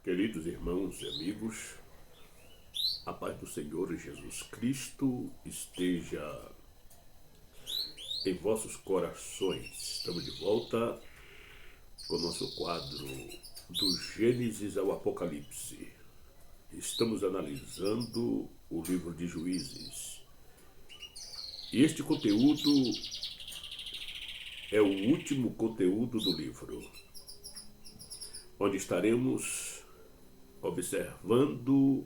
Queridos irmãos e amigos, a paz do Senhor Jesus Cristo esteja em vossos corações. Estamos de volta com o nosso quadro do Gênesis ao Apocalipse. Estamos analisando o livro de Juízes. E este conteúdo é o último conteúdo do livro, onde estaremos observando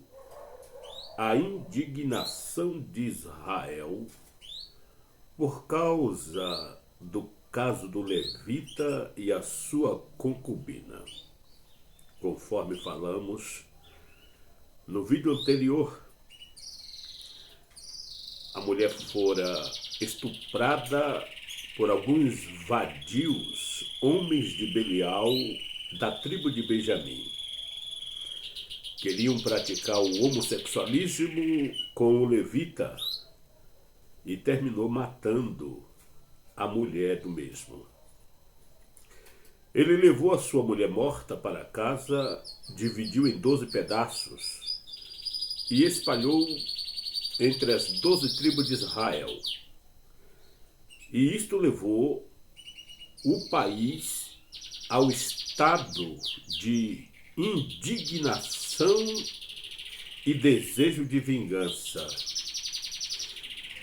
a indignação de Israel por causa do caso do levita e a sua concubina. Conforme falamos no vídeo anterior, a mulher fora estuprada por alguns vadios, homens de Belial, da tribo de Benjamim. Queriam praticar o homossexualismo com o levita e terminou matando a mulher do mesmo. Ele levou a sua mulher morta para casa, dividiu em 12 pedaços e espalhou entre as 12 tribos de Israel. E isto levou o país ao estado de indignação e desejo de vingança.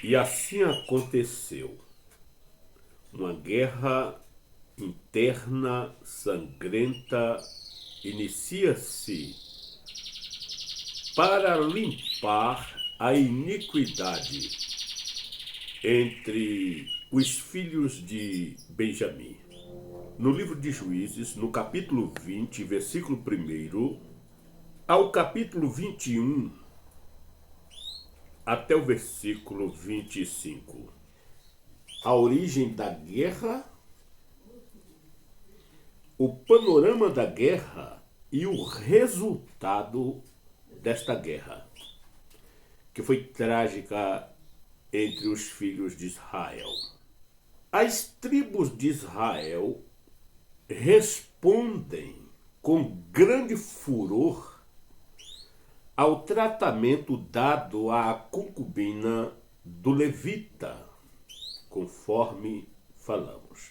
E assim aconteceu. Uma guerra interna, sangrenta, inicia-se para limpar a iniquidade entre os filhos de Benjamim. No livro de Juízes, no capítulo 20, versículo 1 ao capítulo 21, até o versículo 25. A origem da guerra, o panorama da guerra e o resultado desta guerra, que foi trágica entre os filhos de Israel. As tribos de Israel respondem com grande furor ao tratamento dado à concubina do levita, conforme falamos.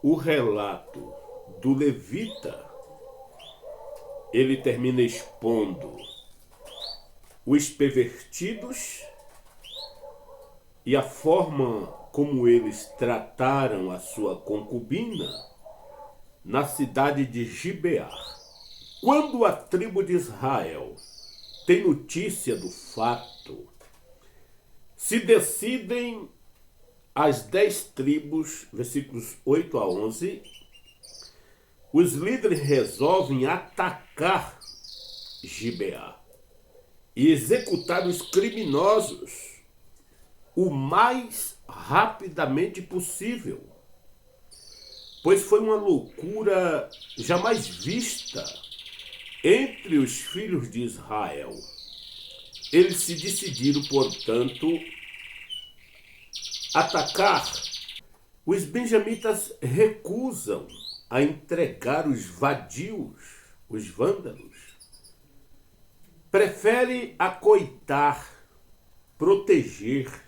O relato do levita, ele termina expondo os pervertidos e a forma como eles trataram a sua concubina na cidade de Gibeá. Quando a tribo de Israel tem notícia do fato, se decidem as 10 tribos, versículos 8 a 11, os líderes resolvem atacar Gibeá e executar os criminosos o mais rapidamente possível, pois foi uma loucura jamais vista entre os filhos de Israel. Eles se decidiram, portanto, atacar. Os benjamitas recusam a entregar os vadios, os vândalos. Prefere acoitar, proteger,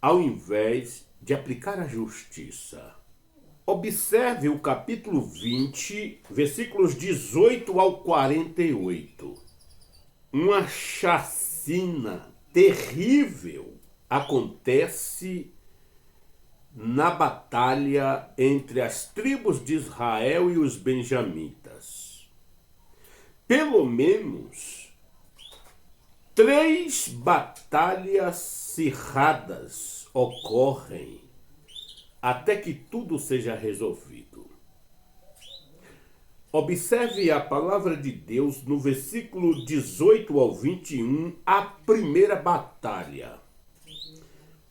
ao invés de aplicar a justiça. Observe o capítulo 20, versículos 18 ao 48. Uma chacina terrível acontece na batalha entre as tribos de Israel e os benjamitas. Pelo menos 3 batalhas acirradas ocorrem até que tudo seja resolvido. Observe a palavra de Deus no versículo 18 ao 21, a primeira batalha.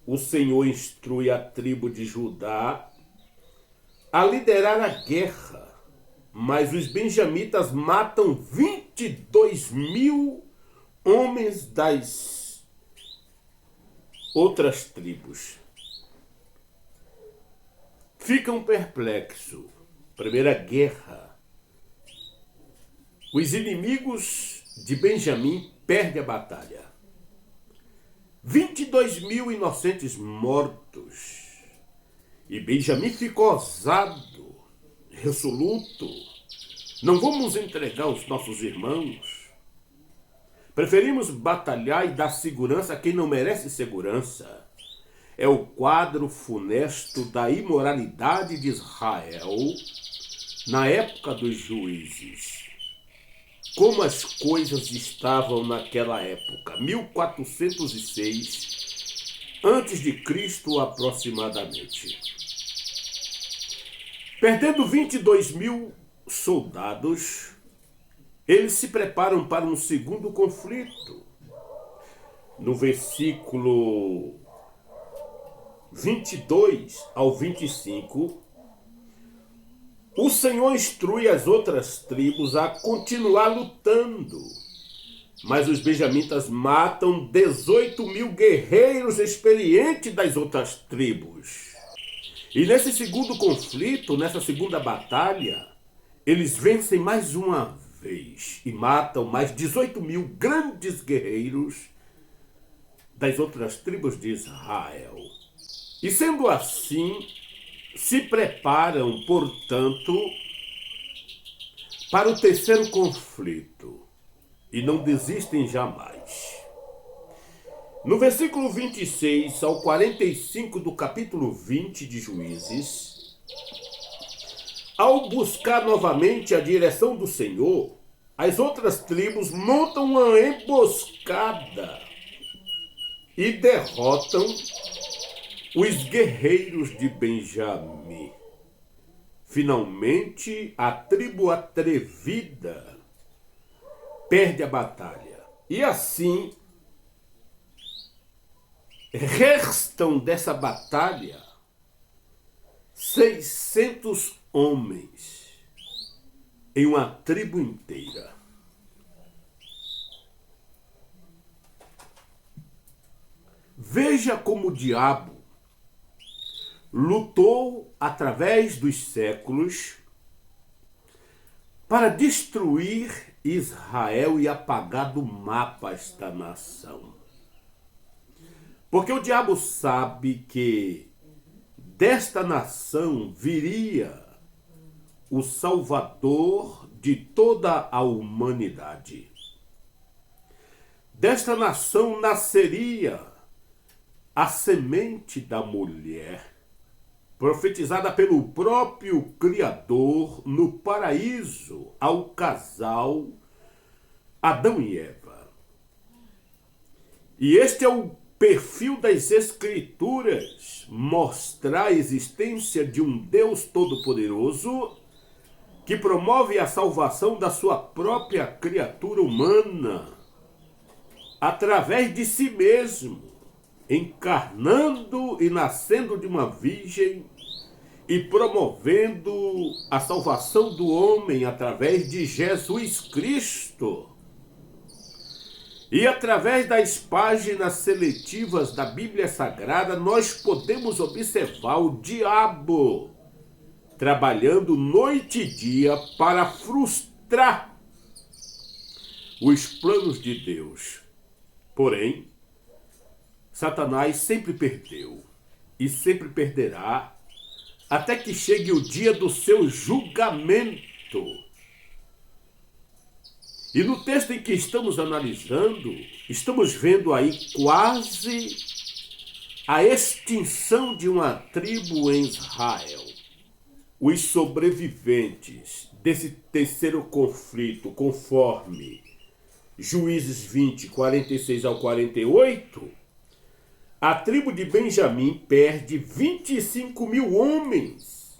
O Senhor instrui a tribo de Judá a liderar a guerra, mas os benjamitas matam 22.000 homens das outras tribos. Ficam perplexos. Primeira guerra. Os inimigos de Benjamim perdem a batalha. 22 mil inocentes mortos. E Benjamim ficou ousado, resoluto. Não vamos entregar os nossos irmãos. Preferimos batalhar e dar segurança a quem não merece segurança. É o quadro funesto da imoralidade de Israel na época dos juízes. Como as coisas estavam naquela época, 1406 antes de Cristo aproximadamente. Perdendo 22 mil soldados, eles se preparam para um segundo conflito. No versículo 22 ao 25, o Senhor instrui as outras tribos a continuar lutando, mas os benjamitas matam 18 mil guerreiros experientes das outras tribos. E nesse segundo conflito, nessa segunda batalha, eles vencem mais uma vez e matam mais 18 mil grandes guerreiros das outras tribos de Israel. E sendo assim, se preparam, portanto, para o terceiro conflito e não desistem jamais. No versículo 26 ao 45 do capítulo 20 de Juízes, ao buscar novamente a direção do Senhor, as outras tribos montam uma emboscada e derrotam os guerreiros de Benjamim. Finalmente, a tribo atrevida perde a batalha. E assim, restam dessa batalha 600 homens em uma tribo inteira. Veja como o diabo lutou através dos séculos para destruir Israel e apagar do mapa esta nação. Porque o diabo sabe que desta nação viria o Salvador de toda a humanidade. Desta nação nasceria a semente da mulher, profetizada pelo próprio Criador no paraíso ao casal Adão e Eva. E este é o perfil das Escrituras, mostrar a existência de um Deus Todo-Poderoso que promove a salvação da sua própria criatura humana através de si mesmo, encarnando e nascendo de uma virgem e promovendo a salvação do homem através de Jesus Cristo. E através das páginas seletivas da Bíblia Sagrada, nós podemos observar o diabo trabalhando noite e dia para frustrar os planos de Deus. Porém, Satanás sempre perdeu e sempre perderá até que chegue o dia do seu julgamento. E no texto em que estamos analisando, estamos vendo aí quase a extinção de uma tribo em Israel. Os sobreviventes desse terceiro conflito, conforme Juízes 20, 46 ao 48, a tribo de Benjamim perde 25 mil homens,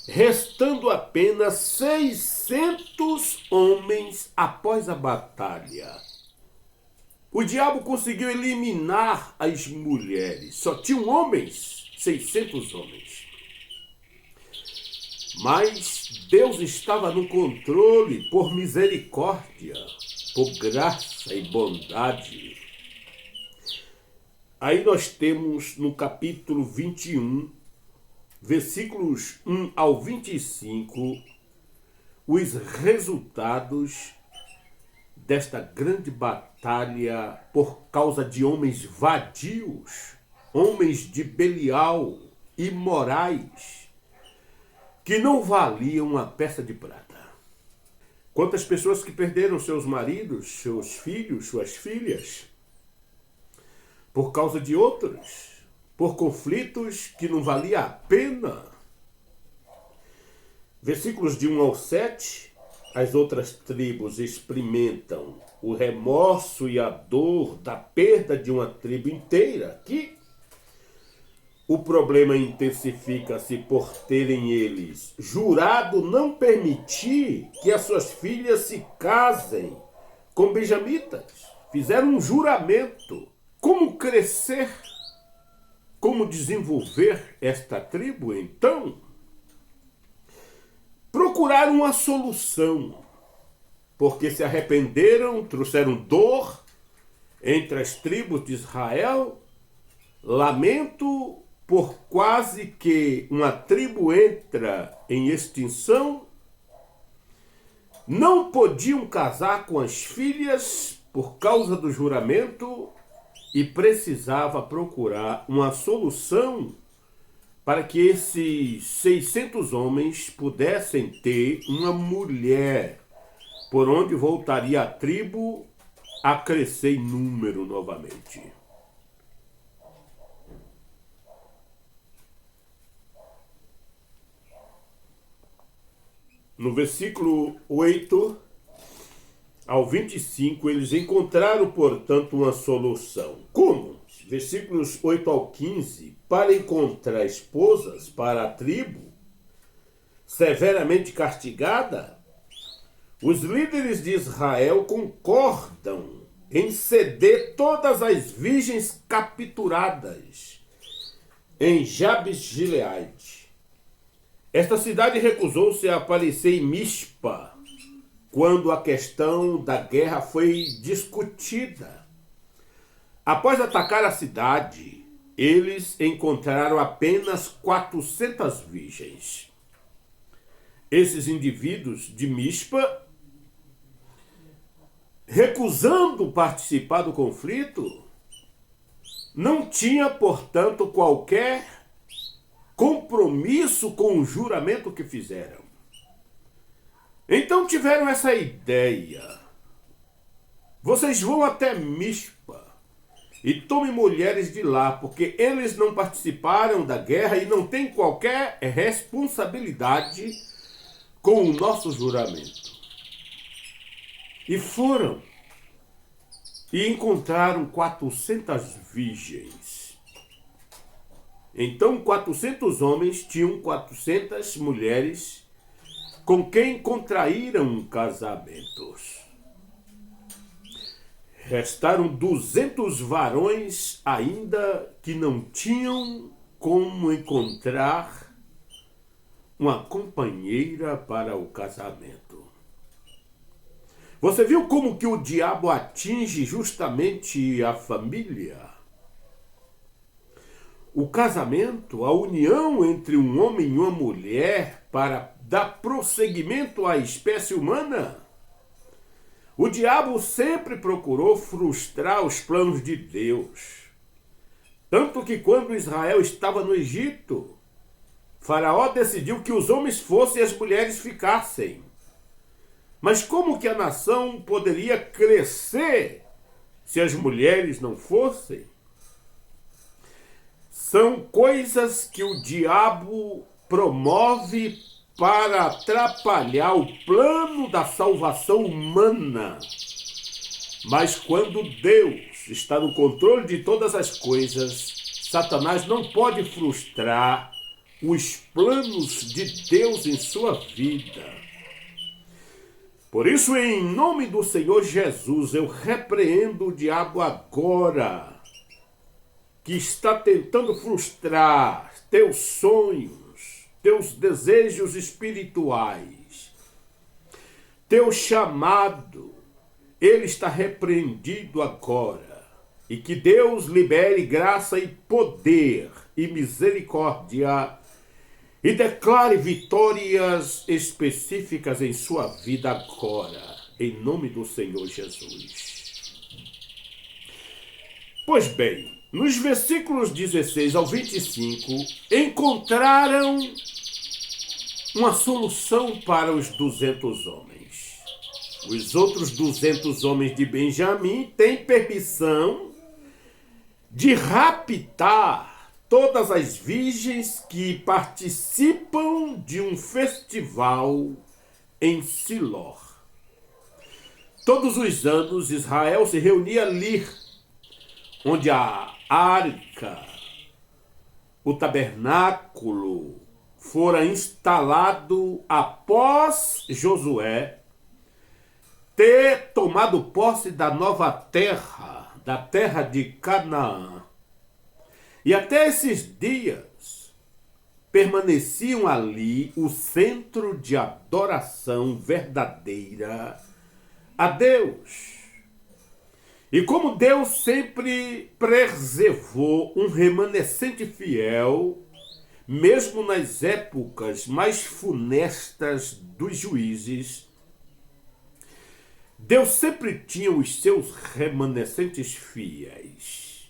restando apenas 600 homens após a batalha. O diabo conseguiu eliminar as mulheres, só tinham homens, 600 homens. Mas Deus estava no controle por misericórdia, por graça e bondade. Aí nós temos no capítulo 21, versículos 1 ao 25, os resultados desta grande batalha por causa de homens vadios, homens de Belial, imorais, que não valiam uma peça de prata. Quantas pessoas que perderam seus maridos, seus filhos, suas filhas, por causa de outros, por conflitos que não valia a pena. Versículos de 1 ao 7, as outras tribos experimentam o remorso e a dor da perda de uma tribo inteira. Aqui, o problema intensifica-se por terem eles jurado não permitir que as suas filhas se casem com benjamitas. Fizeram um juramento. Como crescer? Como desenvolver esta tribo, então? Procuraram uma solução, porque se arrependeram, trouxeram dor entre as tribos de Israel, lamento por quase que uma tribo entra em extinção, não podiam casar com as filhas por causa do juramento e precisava procurar uma solução para que esses 600 homens pudessem ter uma mulher, por onde voltaria a tribo a crescer em número novamente. No versículo 8 ao 25, eles encontraram, portanto, uma solução. Como? Versículos 8 ao 15, para encontrar esposas para a tribo severamente castigada, os líderes de Israel concordam em ceder todas as virgens capturadas em Jabes-Gileade. Esta cidade recusou-se a aparecer em Mispa quando a questão da guerra foi discutida. Após atacar a cidade, eles encontraram apenas 400 virgens. Esses indivíduos de Mispa, recusando participar do conflito, não tinha, portanto, qualquer compromisso com o juramento que fizeram. Então tiveram essa ideia. Vocês vão até Mispa e tomem mulheres de lá, porque eles não participaram da guerra e não têm qualquer responsabilidade com o nosso juramento. E foram e encontraram 400 virgens. Então 400 homens tinham 400 mulheres com quem contraíram casamentos. Restaram 200 varões ainda que não tinham como encontrar uma companheira para o casamento. Você viu como que o diabo atinge justamente a família? O casamento, a união entre um homem e uma mulher para dar prosseguimento à espécie humana. O diabo sempre procurou frustrar os planos de Deus. Tanto que quando Israel estava no Egito, Faraó decidiu que os homens fossem e as mulheres ficassem. Mas como que a nação poderia crescer se as mulheres não fossem? São coisas que o diabo promove para atrapalhar o plano da salvação humana. Mas quando Deus está no controle de todas as coisas, Satanás não pode frustrar os planos de Deus em sua vida. Por isso, em nome do Senhor Jesus, eu repreendo o diabo agora, que está tentando frustrar teus sonhos, teus desejos espirituais, teu chamado. Ele está repreendido agora. E que Deus libere graça e poder e misericórdia e declare vitórias específicas em sua vida agora. em nome do Senhor Jesus. Pois bem, nos versículos 16 ao 25, encontraram uma solução para os 200 homens. Os outros 200 homens de Benjamim têm permissão de raptar todas as virgens que participam de um festival em Siló. Todos os anos Israel se reunia ali, onde a arca, o tabernáculo, fora instalado após Josué ter tomado posse da nova terra, da terra de Canaã. E até esses dias permaneciam ali o centro de adoração verdadeira a Deus. E como Deus sempre preservou um remanescente fiel, mesmo nas épocas mais funestas dos juízes, Deus sempre tinha os seus remanescentes fiéis.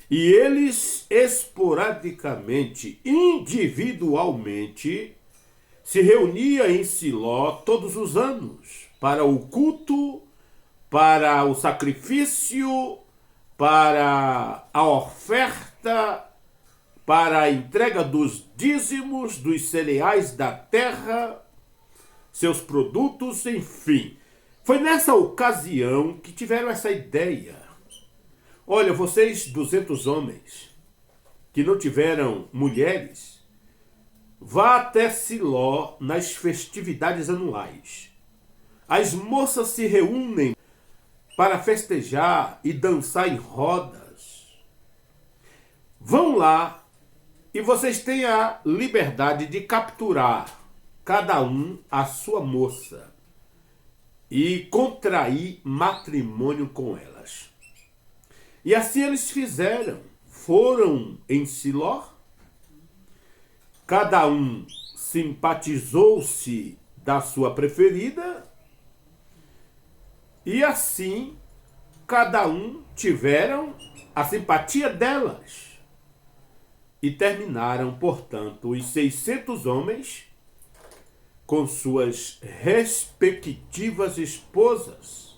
E eles, esporadicamente, individualmente, se reuniam em Siló todos os anos para o culto, para o sacrifício, para a oferta, para a entrega dos dízimos, dos cereais da terra, seus produtos, enfim. Foi nessa ocasião que tiveram essa ideia. Olha, vocês 200 homens que não tiveram mulheres, vá até Siló nas festividades anuais. As moças se reúnem para festejar e dançar em rodas. Vão lá e vocês têm a liberdade de capturar cada um a sua moça e contrair matrimônio com elas. E assim eles fizeram. Foram em Siló, cada um simpatizou-se da sua preferida, e assim cada um tiveram a simpatia delas. E terminaram, portanto, os 600 homens com suas respectivas esposas.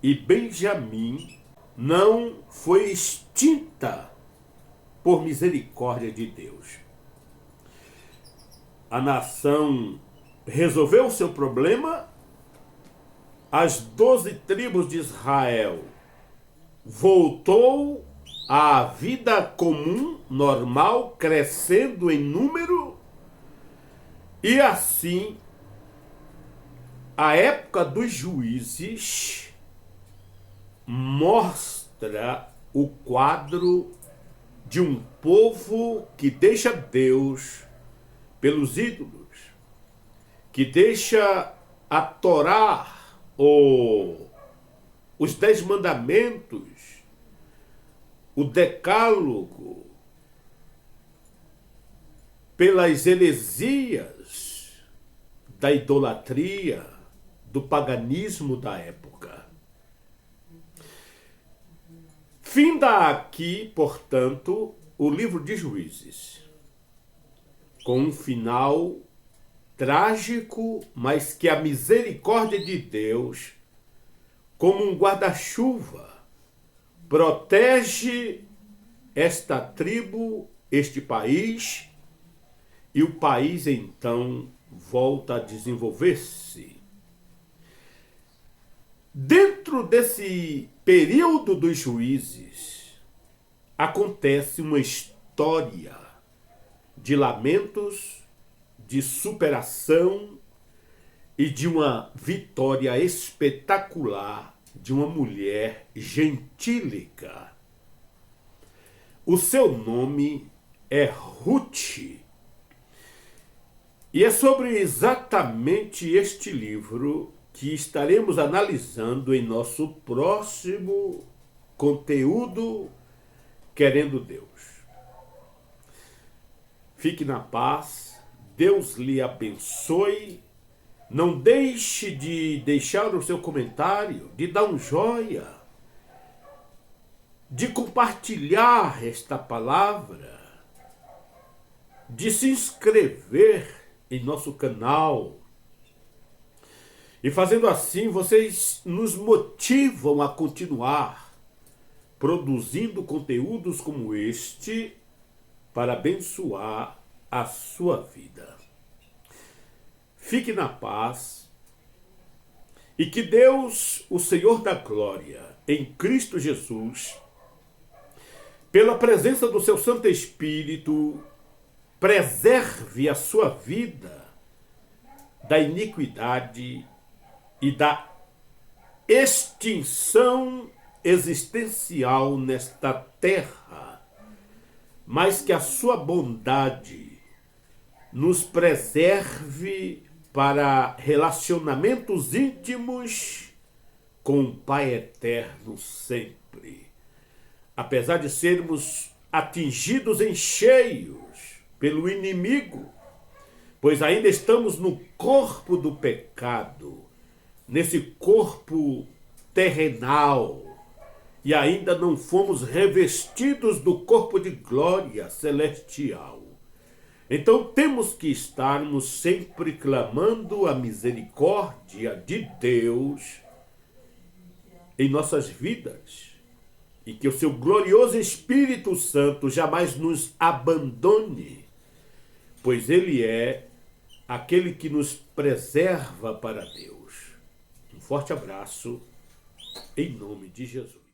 E Benjamim não foi extinta por misericórdia de Deus. A nação resolveu o seu problema. As 12 tribos de Israel voltou à vida comum, normal, crescendo em número. E assim, a época dos juízes mostra o quadro de um povo que deixa Deus pelos ídolos, que deixa a Torá, os 10 mandamentos, o decálogo, pelas heresias da idolatria, do paganismo da época. Finda aqui, portanto, o livro de Juízes, com um final trágico, mas que a misericórdia de Deus, como um guarda-chuva, protege esta tribo, este país, e o país então volta a desenvolver-se. Dentro desse período dos juízes, acontece uma história de lamentos, de superação e de uma vitória espetacular de uma mulher gentílica. O seu nome é Ruth. E é sobre exatamente este livro que estaremos analisando em nosso próximo conteúdo, querendo Deus. Fique na paz, Deus lhe abençoe Não deixe de deixar o seu comentário, de dar um joia, de compartilhar esta palavra, de se inscrever em nosso canal. E fazendo assim, vocês nos motivam a continuar produzindo conteúdos como este para abençoar a sua vida. Fique na paz e que Deus, o Senhor da glória, em Cristo Jesus, pela presença do seu Santo Espírito, preserve a sua vida da iniquidade e da extinção existencial nesta terra, mas que a sua bondade nos preserve para relacionamentos íntimos com o Pai Eterno sempre. Apesar de sermos atingidos em cheios pelo inimigo, pois ainda estamos no corpo do pecado, nesse corpo terrenal, e ainda não fomos revestidos do corpo de glória celestial. Então temos que estarmos sempre clamando a misericórdia de Deus em nossas vidas, e que o seu glorioso Espírito Santo jamais nos abandone, pois ele é aquele que nos preserva para Deus. Um forte abraço, em nome de Jesus.